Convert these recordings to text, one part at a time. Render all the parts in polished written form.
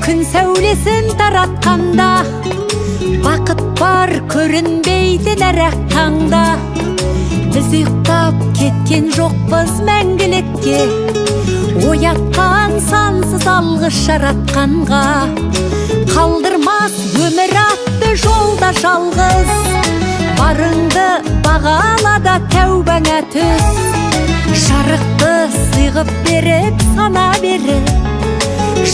күн сәулесін таратқанда, бақыт бар көрінбейді нәрәк таңда. Біз ұйықтап кеткен жоқпыз мәңгілікке, оятқан сансыз алғыс жаратқанға. Қалдырмас өмір атты жолда жалғыз, барыңды бағалада тәубаңа түс. Шарықты сыйғып беріп сана беріп,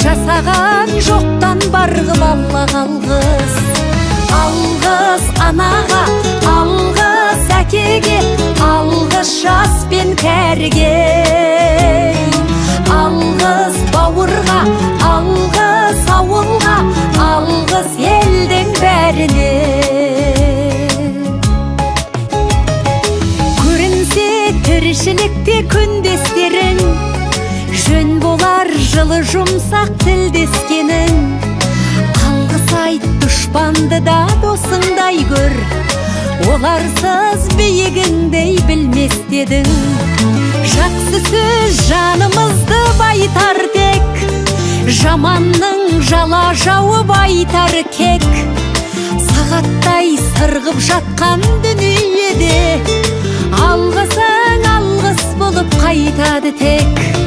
жасаған жоқтан барғып алла қалғыз. Алғыз анаға, алғыз әкеге, алғыз жас пен кәріге. Алғыз бауырға, алғыз ауылға, алғыз елдің бәріне. Көрінсе тіршілікте күндестерің, жөн болар жылы жұмсақ тілдескенің. Алғыс айт дұшпанды да досыңдай көр, оларсыз биігіңдей білмес дедің. Жақсы сөз жанымызды байтар тек, жаманның жала жауып айтар кек. Сағаттай сырғып жатқан дүниеде, алғысың алғыс болып қайтады тек.